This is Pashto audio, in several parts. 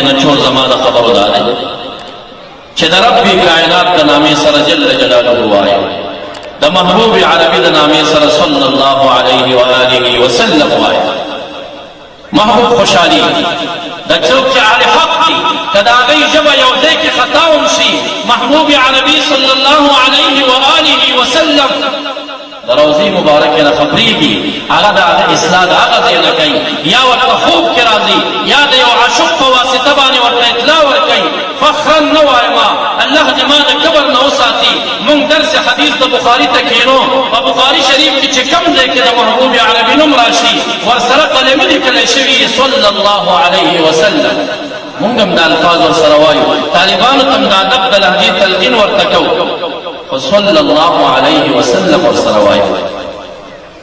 نچوڑ زمانہ خبر دارے چھے دا رب کائنات دا نامی سر جل جلالہ آئے دا محبوب عربی دا نامی سر صلی اللہ علیہ وآلہ وسلم آئے محبوب خوشحالی دا چوک علی حق دی کدا غی جبا یوزے کے خطاؤں شی محبوب عربی صلی اللہ علیہ وآلہ وسلم دا روزی مبارک نا خبری کی آغا دا اصلاح دا آغا زینا کئی یا وقت خوب کی رازی یا دا یو عشق واسطہ بانی وقت اطلاع ورکی فخرن نو آئیما اللہ جماعت کبر نو ساتی من درس حدیث دا بخاری تکینو و بخاری شریف کی چکم دے کے دا محبوب عربی نمراشی ورسرق لمدی کلیشوی صلی اللہ علیہ وسلم منگم دا الفاظ ورسروائیو طالبانو تم دا دب دا لحجی تلقین ورتکو صلی اللہ علیہ وسلم ورسروائیو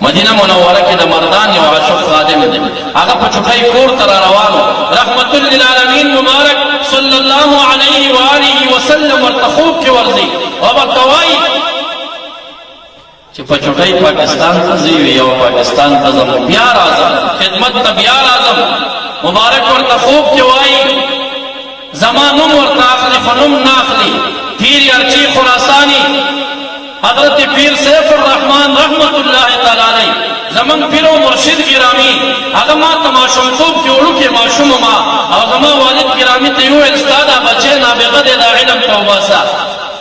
مدینہ منورہ کے دا مردان و عاشق خادم دے آگا پچھوٹائی کور ترہ روانو رحمت للعالمین مبارک صلی اللہ علیہ وآلہ وسلم ورتخوب کی ورزی وبرتوائی چی پچھوٹائی پاکستان تزیوی یا پاکستان تزم بیار آزم خدمت تا بیار آزم مبارک ورتخوب کی وائی زمانم ورتاخلی خنم ناخلی پیر ارچی خراسانی حضرت پیر سیف الرحمن رحمت اللہ تعالی علیہ زمان پیرو مرشد گرامی اگما تماشم خوب کی اڑو کے معشوم ما اگما والد گرامی تیو استادا بچے نابغد دا علم توباسا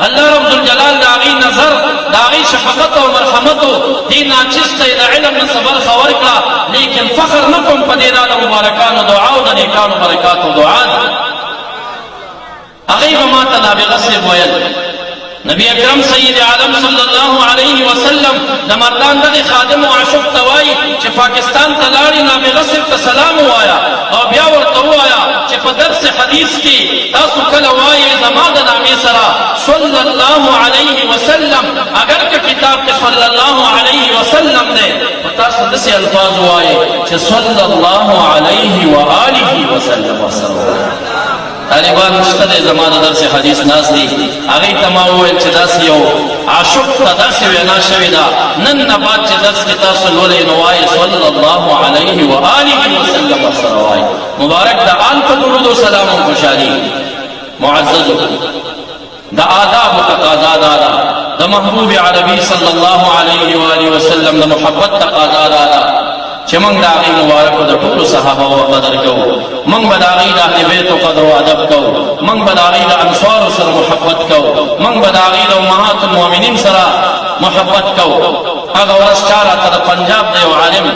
اللہ رب الجلال داغی نظر داغی شفقت و مرحمت دی ناچست دا علم نصبر خور کا لیکن فخر نکم پدینا مبارکان و دعا و نیکان و برکات و دعا اغیب ما تنابغ سے بوید نبی اکرم سید عالم صلی اللہ علیہ وسلم دا مردان دا خادم و عشق توائی چھ پاکستان تلاری نابغ صرف سلام آیا اور بیاور تو آیا چھ پا درس حدیث کی تاسو کلوائی زمان نامی سرا صلی اللہ علیہ وسلم اگر کہ کتاب کے صلی اللہ علیہ وسلم دے تاسو دسی الفاظ آئے چھ صلی اللہ علیہ وآلہ وسلم طالبان مشتد زمان درس حدیث ناس دی اگئی تماویل چه داسی یو عاشق تا داسی وینا شویدا نن نبات چه درس کی تاصل ولی نوائی صلی اللہ علیہ وآلہ وسلم ورسروائی مبارک دا آل پر درود و سلام و خوشحالی معزز دا آداب و تقاضا دادا دا محبوب عربی صلی اللہ علیہ وآلہ وسلم دا محبت تقاضا دادا چه منگ دا آغی مبارک و دا طول صحابہ و قدر کو منگ بدا آغی دا اہل بیت و قدر و عدب کو منگ بدا آغی دا انصار سر محبت کو منگ بدا آغی دا امہات المومنین سر محبت کو اگا ورس چارا تا پنجاب دا عالم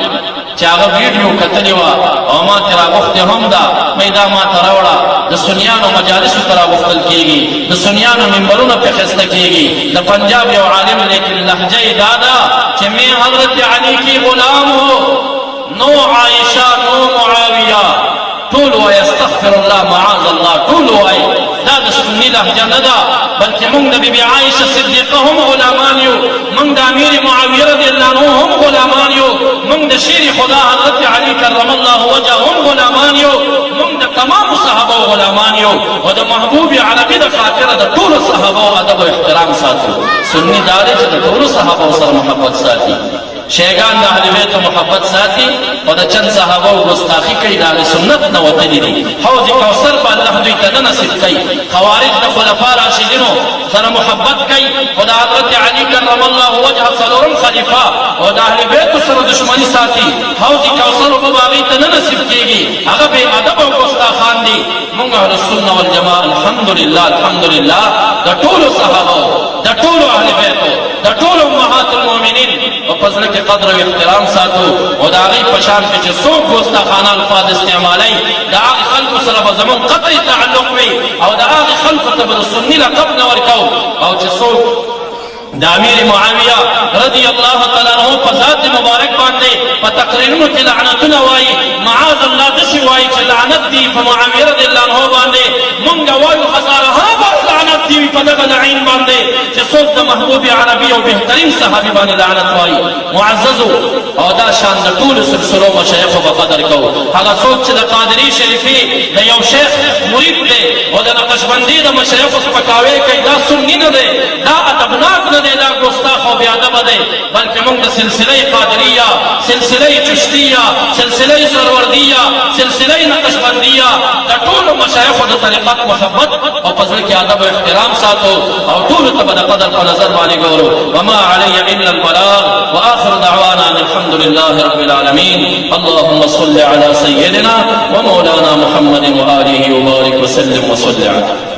چاگا ویڈیو کتلیوا او ما ترا وقت ہم دا میدا ما تراوڑا دا سنیانو مجالس ترا وقتل کیگی دا سنیانو منبرون پہ خستہ کیگی دا پنجاب یو عالم لیکن لحجہ دادا چھ میں حضرت علی کی غلام ہو نو عائشہ نو معاویہ طول و استغفر اللہ معاذ اللہ طول و دا سنی لحجہ ندا بلکہ منگ دا بی بی عائشہ صدیقہ ہم غلامانیو منگ دا امیر معاویہ رضی اللہ عنہ ہم غلامانیو منگ دا شیر خدا حضرت علی کرم اللہ وجہ ہم غلامانیو منگ دا تمام صحابہ غلامانیو و دا محبوب عربی دا خاطر دا طول صحابہ عدب و احترام ساتھو سنی دارے دا طول صحابہ سر محبت ساتھی شیگان دا اہل بیت محبت ساتھی و دا چند صحابہ و گستاخی کئی دا اہل سنت نوتنی دی حوض کوثر با اللہ دوی تا ننصب کئی خوارج دا خلفاء راشدینو سر محبت کئی و دا حضرت علی کرم اللہ وجہ صلورم خلیفہ و دا اہل بیت سر دشمنی ساتھی حوض کوثر و باغی تا ننصب کی گی اگر بے عدب و گستاخان دی منگا اہل السنہ والجماع الحمدللہ دا طول صحابہ دا طول اہل بیتو دا طول امہات المومنین و فضل کے قدر و احترام ساتھو و دا آغی پشان کے چھ سوک گستاخانہ الفاظ استعمالی دا آغی خلق صرف زمان قطعی تعلق وی او دا آغی خلق تبر سنی لقب نورکو او چھ سوک دا امیر معاویہ رضی اللہ تعالیٰ عنہ پا ذات مبارک باندے پا تقریرنو کی لعنتنا وائی معاذ اللہ دسی وائی چھ لعنت دی پا معاویہ رضی اللہ عنہ باندے منگا وایو ہزارہا بار لعنت دی پا دغا لعین باندے چھ سوک دا محبوب عربی و بہترین صحابی باندے لعنت وائی معززو او دا شان دا طول سلسلو مشایخ و بقدر کو حقا سوک چھ دا قادری شریفی دا یو شیخ مرید دی او د نقشبندي د مشایخو سپکاوی کوي دا سني نه دی دا ادبناک نه دی دا ګستاخ او بې ادبه دی بلکې موږ د سلسله قادریه سلسله چشتیه سلسله سروردیه سلسله نقشبندیه د ټولو مشایخو د طریقت محبت او په زړه کې ادب او احترام ساتو او ټولو ته به د قدر په نظر باندې ګورو وما علي الا البلاغ واخر دعوانا ان الحمد لله رب العالمين اللهم صل على سيدنا ومولانا محمد واله وبارك وسلم وصل عليه